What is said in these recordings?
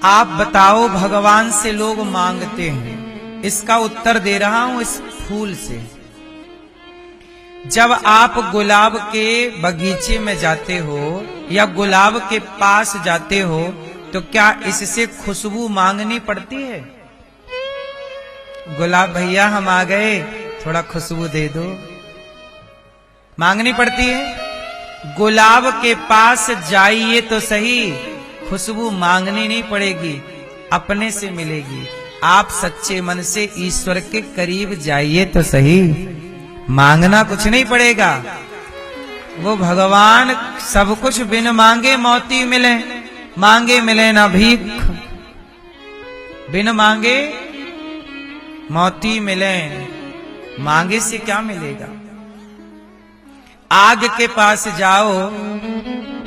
आप बताओ, भगवान से लोग मांगते हैं, इसका उत्तर दे रहा हूं इस फूल से। जब आप गुलाब के बगीचे में जाते हो या गुलाब के पास जाते हो तो क्या इससे खुशबू मांगनी पड़ती है? गुलाब भैया हम आ गए, थोड़ा खुशबू दे दो, मांगनी पड़ती है? गुलाब के पास जाइए तो सही, खुशबू मांगनी नहीं पड़ेगी, अपने से मिलेगी। आप सच्चे मन से ईश्वर के करीब जाइए तो सही, मांगना कुछ नहीं पड़ेगा। वो भगवान सब कुछ बिन मांगे मोती मिले, मांगे मिले ना भीख। बिन मांगे मोती मिले, मांगे से क्या मिलेगा? आग के पास जाओ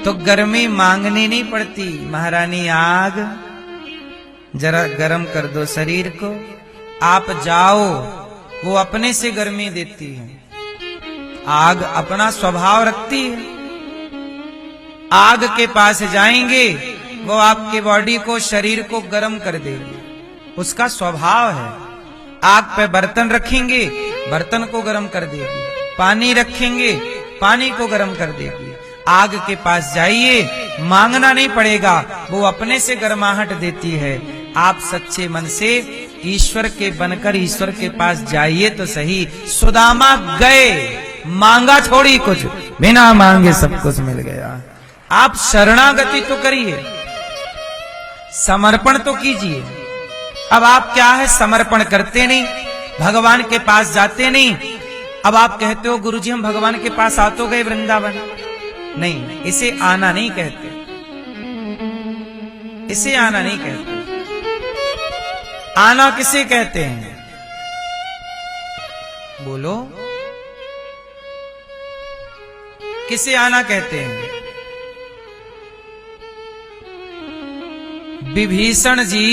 तो गर्मी मांगनी नहीं पड़ती, महारानी आग जरा गर्म कर दो शरीर को। आप जाओ, वो अपने से गर्मी देती है। आग अपना स्वभाव रखती है। आग के पास जाएंगे, वो आपके बॉडी को, शरीर को गर्म कर देगी, उसका स्वभाव है। आग पे बर्तन रखेंगे, बर्तन को गर्म कर देगी। पानी रखेंगे, पानी को गर्म कर देगी। आग के पास जाइए, मांगना नहीं पड़ेगा, वो अपने से गर्माहट देती है। आप सच्चे मन से ईश्वर के बनकर ईश्वर के पास जाइए तो सही। सुदामा गए, मांगा थोड़ी कुछ, बिना मांगे सब कुछ मिल गया। आप शरणागति तो करिए, समर्पण तो कीजिए। अब आप क्या है, समर्पण करते नहीं, भगवान के पास जाते नहीं। अब आप कहते हो गुरुजी हम भगवान के पास आ तो गए वृंदावन। नहीं, इसे आना नहीं कहते, इसे आना नहीं कहते। आना किसे कहते हैं? बोलो, किसे आना कहते हैं? विभीषण जी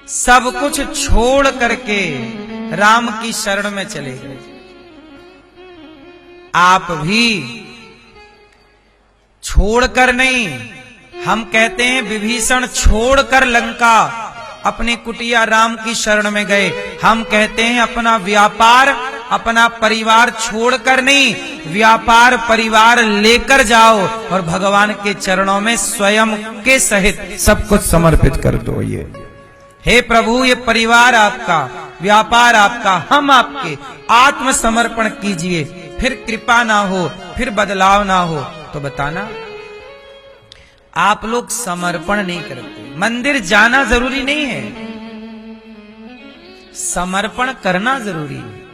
सब कुछ छोड़ करके राम की शरण में चले गए। आप भी छोड़कर नहीं, हम कहते हैं विभीषण छोड़कर लंका अपनी कुटिया राम की शरण में गए। हम कहते हैं अपना व्यापार, अपना परिवार छोड़कर नहीं, व्यापार परिवार लेकर जाओ और भगवान के चरणों में स्वयं के सहित सब कुछ समर्पित कर दो। ये हे प्रभु, ये परिवार आपका, व्यापार आपका, हम आपके, आत्मसमर्पण कीजिए। फिर कृपा ना हो, फिर बदलाव ना हो तो बताना। आप लोग समर्पण नहीं करते। मंदिर जाना जरूरी नहीं है, समर्पण करना जरूरी है।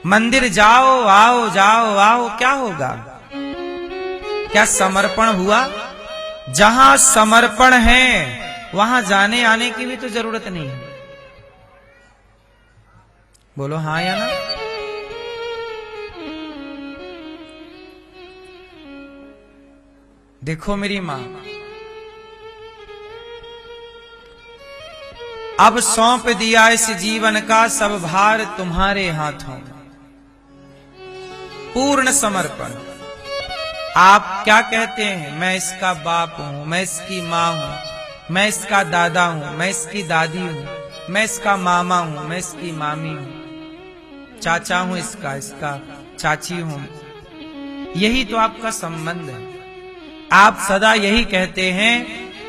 मंदिर जाओ आओ, जाओ आओ, क्या होगा? क्या समर्पण हुआ? जहां समर्पण है वहां जाने आने की भी तो जरूरत नहीं है। बोलो हाँ या ना? देखो मेरी मां, अब सौंप दिया इस जीवन का सब भार तुम्हारे हाथों में। पूर्ण समर्पण। आप क्या कहते हैं? मैं इसका बाप हूं, मैं इसकी मां हूं, मैं इसका दादा हूं, मैं इसकी दादी हूं, मैं इसका मामा हूं, मैं इसकी मामी हूं, चाचा हूं इसका, इसका चाची हूं। यही तो आपका संबंध है। आप सदा यही कहते हैं,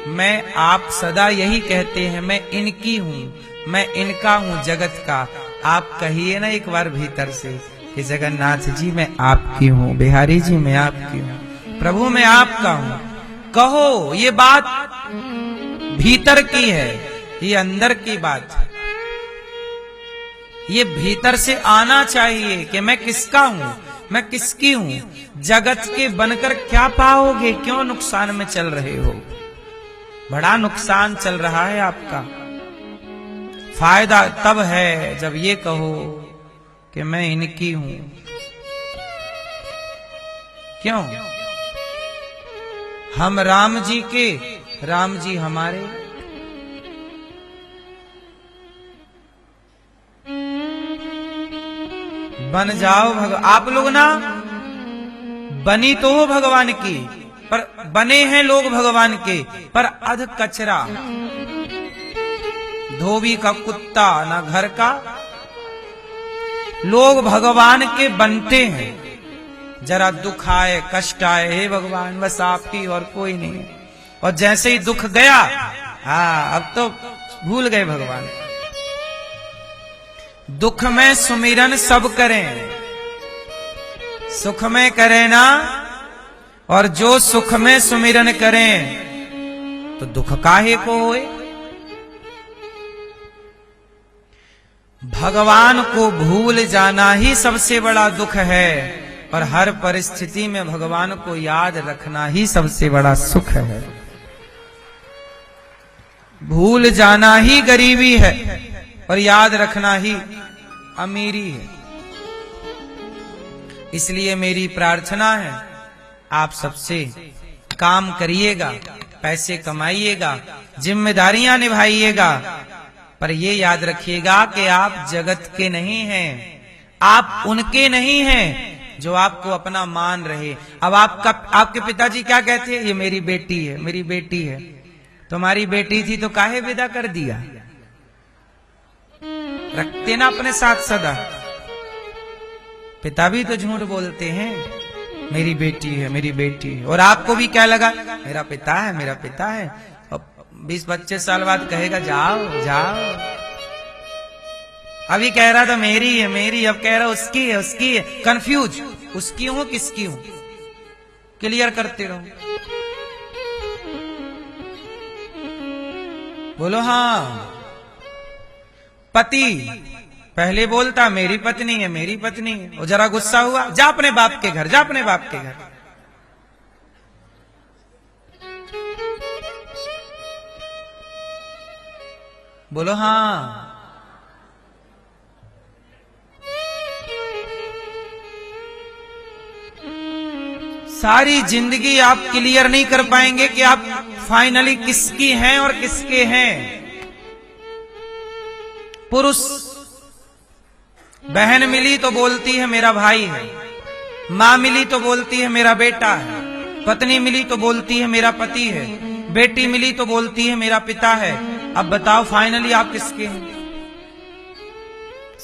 मैं, आप सदा यही कहते हैं मैं इनकी हूं, मैं इनका हूं, जगत का। आप कहिए ना एक बार भीतर से कि जगन्नाथ जी मैं आपकी हूं, बिहारी जी मैं आपकी हूं, प्रभु मैं आपका हूं। कहो, ये बात भीतर की है, ये अंदर की बात है। ये भीतर से आना चाहिए कि मैं किसका हूं, मैं किसकी हूं। जगत के बनकर क्या पाओगे? क्यों नुकसान में चल रहे हो? बड़ा नुकसान चल रहा है आपका। फायदा तब है जब ये कहो कि मैं इनकी हूं। क्यों? हम राम जी के, राम जी हमारे। बन जाओ आप लोग ना, बनी तो हो भगवान की, पर बने हैं लोग भगवान के, पर अध कचरा, धोबी का कुत्ता ना घर का। लोग भगवान के बनते हैं, जरा दुख आए कष्ट आए, हे भगवान बस आप ही और कोई नहीं, और जैसे ही दुख गया, हाँ अब तो भूल गए भगवान। दुख में सुमिरन सब करें, सुख में करें ना, और जो सुख में सुमिरन करें तो दुख काहे को होए। भगवान को भूल जाना ही सबसे बड़ा दुख है, पर हर परिस्थिति में भगवान को याद रखना ही सबसे बड़ा सुख है। भूल जाना ही गरीबी है और याद रखना ही अमीरी है। इसलिए मेरी प्रार्थना है, आप सबसे काम करिएगा, पैसे कमाइएगा, जिम्मेदारियां निभाइएगा, पर ये याद रखिएगा कि आप जगत के नहीं हैं, आप उनके नहीं हैं जो आपको अपना मान रहे। अब आपके पिताजी क्या कहते हैं, ये मेरी बेटी है, मेरी बेटी है। तुम्हारी बेटी थी तो काहे विदा कर दिया, रखते ना अपने साथ सदा। पिता भी तो झूठ बोलते हैं, मेरी बेटी है, मेरी बेटी है, और आपको भी क्या लगा, मेरा पिता है, मेरा पिता है। और 20-25 साल बाद कहेगा जाओ जाओ। अभी कह रहा था मेरी है मेरी, अब कह रहा उसकी है उसकी है। कंफ्यूज, उसकी हूं किसकी हूं, क्लियर करते रहो। बोलो हाँ। पति पहले बोलता मेरी पत्नी है, मेरी पत्नी है, वो जरा गुस्सा हुआ, जा अपने बाप के घर, जा अपने बाप के घर। बोलो हाँ। सारी जिंदगी आप क्लियर नहीं कर पाएंगे कि आप फाइनली किसकी हैं और किसके हैं। पुरुष, बहन मिली तो बोलती है मेरा भाई है, मां मिली तो बोलती है मेरा बेटा है, पत्नी मिली तो बोलती है मेरा पति है, बेटी मिली तो बोलती है मेरा पिता है। अब बताओ फाइनली आप किसके हैं।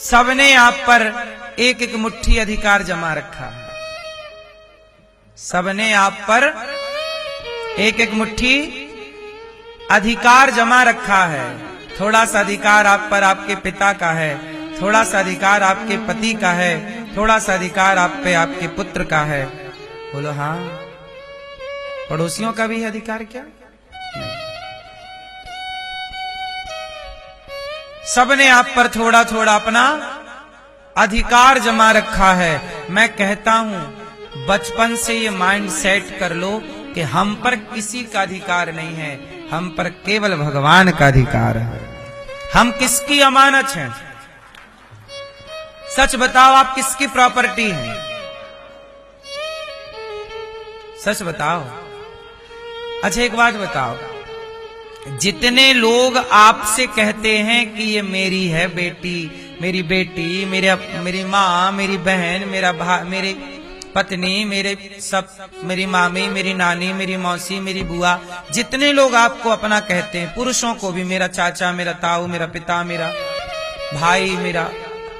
सबने आप पर एक एक मुट्ठी अधिकार जमा रखा है, सबने आप पर एक एक मुट्ठी अधिकार जमा रखा है। थोड़ा सा अधिकार आप पर आपके पिता का है, थोड़ा सा अधिकार आपके पति का है, थोड़ा सा अधिकार आप पे आपके पुत्र का है। बोलो हाँ। पड़ोसियों का भी अधिकार क्या? सबने आप पर थोड़ा थोड़ा अपना अधिकार जमा रखा है। मैं कहता हूं बचपन से ये माइंड सेट कर लो कि हम पर किसी का अधिकार नहीं है, हम पर केवल भगवान का अधिकार है। हम किसकी अमानत हैं? सच बताओ, आप किसकी प्रॉपर्टी हैं? सच बताओ। अच्छा एक बात बताओ, जितने लोग आपसे कहते हैं कि ये मेरी है बेटी, मेरी बेटी, मेरी माँ, मेरी बहन, मेरा भाई, मेरी पत्नी, मेरे सब, मेरी मामी, मेरी नानी, मेरी मौसी, मेरी बुआ, जितने लोग आपको अपना कहते हैं, पुरुषों को भी, मेरा चाचा, मेरा ताऊ, मेरा पिता, मेरा भाई, मेरा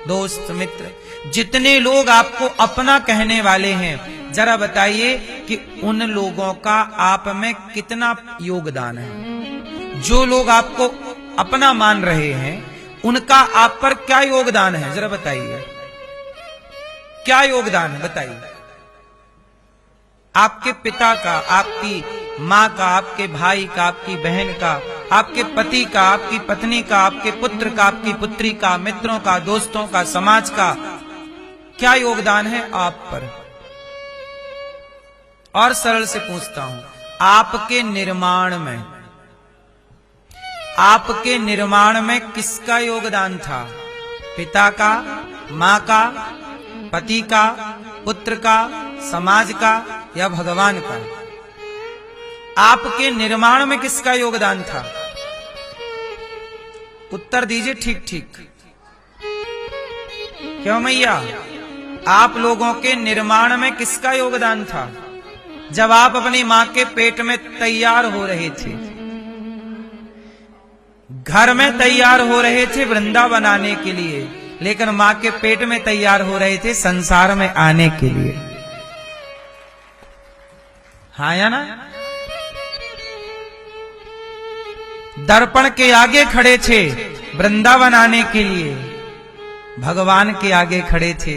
दोस्त, मित्र, जितने लोग आपको अपना कहने वाले हैं, जरा बताइए कि उन लोगों का आप में कितना योगदान है। जो लोग आपको अपना मान रहे हैं उनका आप पर क्या योगदान है, जरा बताइए क्या योगदान है, बताइए। आपके पिता का, आपकी माँ का, आपके भाई का, आपकी बहन का, आपके पति का, आपकी पत्नी का, आपके पुत्र का, आपकी पुत्री का, मित्रों का, दोस्तों का, समाज का क्या योगदान है आप पर। और सरल से पूछता हूं, आपके निर्माण में, आपके निर्माण में किसका योगदान था? पिता का, मां का, पति का, पुत्र का, समाज का या भगवान का? आपके निर्माण में किसका योगदान था? उत्तर दीजिए ठीक ठीक। क्यों मैया? आप लोगों के निर्माण में किसका योगदान था? जब आप अपनी मां के पेट में तैयार हो रहे थे, घर में तैयार हो रहे थे वृंदावन आने के लिए, लेकिन मां के पेट में तैयार हो रहे थे संसार में आने के लिए। हाँ या ना? दर्पण के आगे खड़े थे वृंदावन आने के लिए, भगवान के आगे खड़े थे,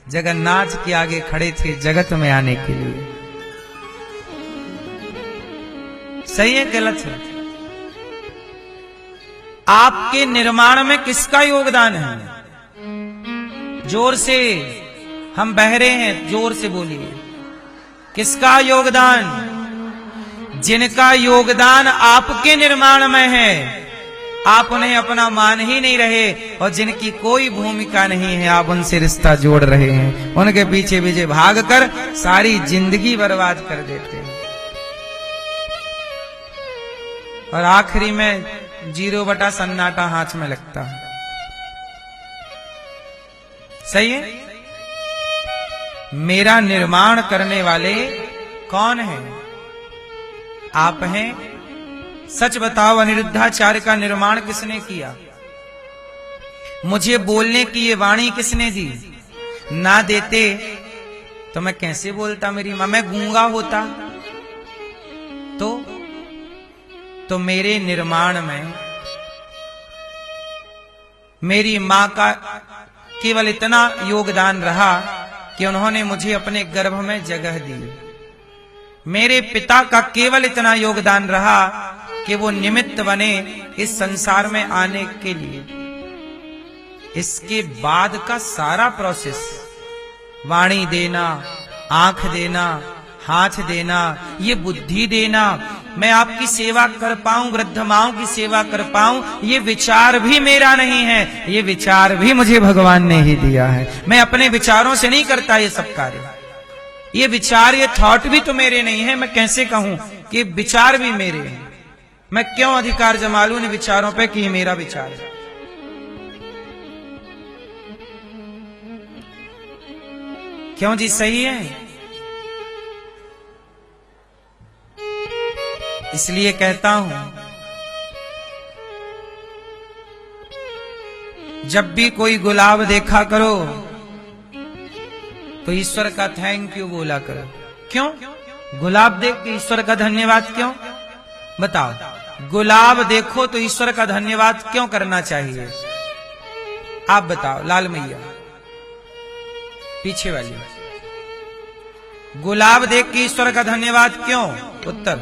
जगन्नाथ के आगे खड़े थे जगत में आने के लिए। सही है गलत है? आपके निर्माण में किसका योगदान है? जोर से, हम बहरे हैं, जोर से बोलिए। किसका योगदान? जिनका योगदान आपके निर्माण में है, आप उन्हें अपना मान ही नहीं रहे, और जिनकी कोई भूमिका नहीं है आप उनसे रिश्ता जोड़ रहे हैं, उनके पीछे पीछे भागकर सारी जिंदगी बर्बाद कर देते हैं, और आखिरी में 0 सन्नाटा हाथ में लगता है। सही है? मेरा निर्माण करने वाले कौन है? आप हैं। सच बताओ, अनिरुद्धाचार्य का निर्माण किसने किया? मुझे बोलने की ये वाणी किसने दी? ना देते तो मैं कैसे बोलता? मेरी मां, मैं गूंगा होता तो मेरे निर्माण में मेरी मां का केवल इतना योगदान रहा कि उन्होंने मुझे अपने गर्भ में जगह दी। मेरे पिता का केवल इतना योगदान रहा कि वो निमित्त बने इस संसार में आने के लिए। इसके बाद का सारा प्रोसेस, वाणी देना, आंख देना, हाथ देना, ये बुद्धि देना, मैं आपकी सेवा कर पाऊं, वृद्ध माओं की सेवा कर पाऊं, ये विचार भी मेरा नहीं है, ये विचार भी मुझे भगवान ने ही दिया है। मैं अपने विचारों से नहीं करता ये सब कार्य। ये विचार, ये थॉट भी तो मेरे नहीं है। मैं कैसे कहूं कि विचार भी मेरे हैं? मैं क्यों अधिकार जमा लूं इन विचारों पे कि ये मेरा विचार है? क्यों जी? सही है। इसलिए कहता हूं, जब भी कोई गुलाब देखा करो तो ईश्वर का थैंक यू बोला करो। क्यों? गुलाब देख के ईश्वर का धन्यवाद क्यों? बताओ, गुलाब देखो तो ईश्वर का धन्यवाद क्यों करना चाहिए? आप बताओ। लाल मैया पीछे वाली, गुलाब देख के ईश्वर का धन्यवाद क्यों? उत्तर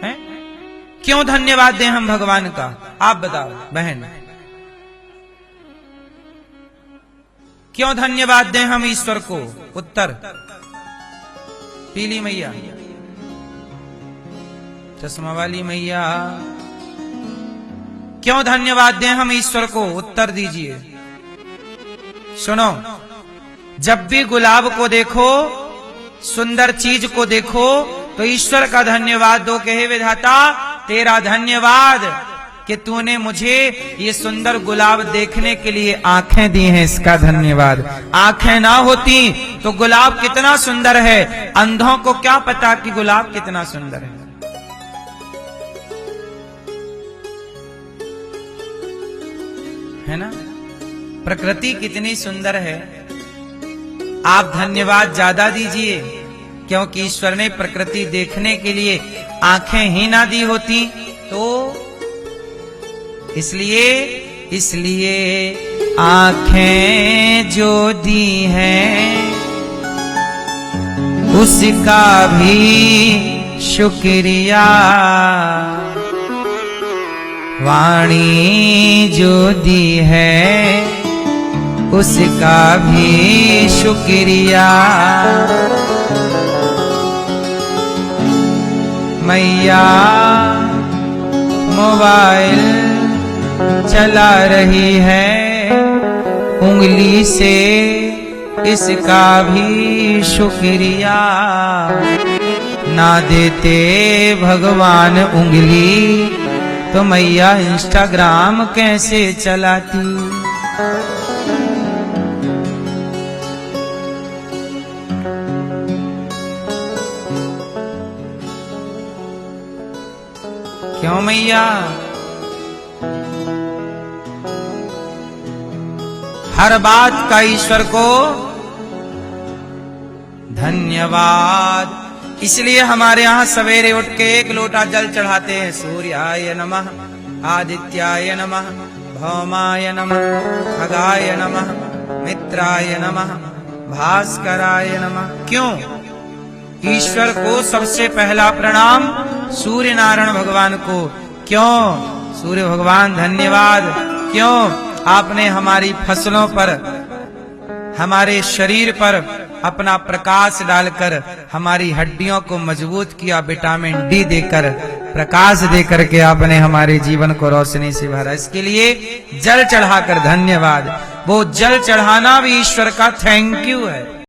है? क्यों धन्यवाद दें हम भगवान का? आप बताओ बहन, क्यों धन्यवाद दें हम ईश्वर को? उत्तर पीली मैया, चश्मा वाली मैया, क्यों धन्यवाद दें हम ईश्वर को? उत्तर दीजिए। सुनो, जब भी गुलाब को देखो, सुंदर चीज को देखो तो ईश्वर का धन्यवाद दो कि हे विधाता, तेरा धन्यवाद कि तूने मुझे ये सुंदर गुलाब देखने के लिए आंखें दी हैं, इसका धन्यवाद। आंखें ना होती तो गुलाब कितना सुंदर है, अंधों को क्या पता कि गुलाब कितना सुंदर है। है ना? प्रकृति कितनी सुंदर है। आप धन्यवाद ज्यादा दीजिए, क्योंकि ईश्वर ने प्रकृति देखने के लिए आंखें ही ना दी होती तो इसलिए आंखें जो दी हैं उसका भी शुक्रिया, वाणी जो दी है उसका भी शुक्रिया। मैया मोबाइल चला रही है उंगली से, इसका भी शुक्रिया। ना देते भगवान उंगली तो मैया इंस्टाग्राम कैसे चलाती। क्यों मैया? हर बात का ईश्वर को धन्यवाद। इसलिए हमारे यहाँ सवेरे उठ के एक लोटा जल चढ़ाते हैं। सूर्याय नमः, आदित्याय नमः, भौमाय नमः, खगाय नमः, मित्राय नमः, भास्कराय नमः। क्यों? ईश्वर को सबसे पहला प्रणाम सूर्य नारायण भगवान को। क्यों? सूर्य भगवान धन्यवाद। क्यों? आपने हमारी फसलों पर, हमारे शरीर पर अपना प्रकाश डालकर हमारी हड्डियों को मजबूत किया, विटामिन डी देकर, प्रकाश देकर के आपने हमारे जीवन को रोशनी से भरा। इसके लिए जल चढ़ाकर धन्यवाद। वो जल चढ़ाना भी ईश्वर का थैंक यू है।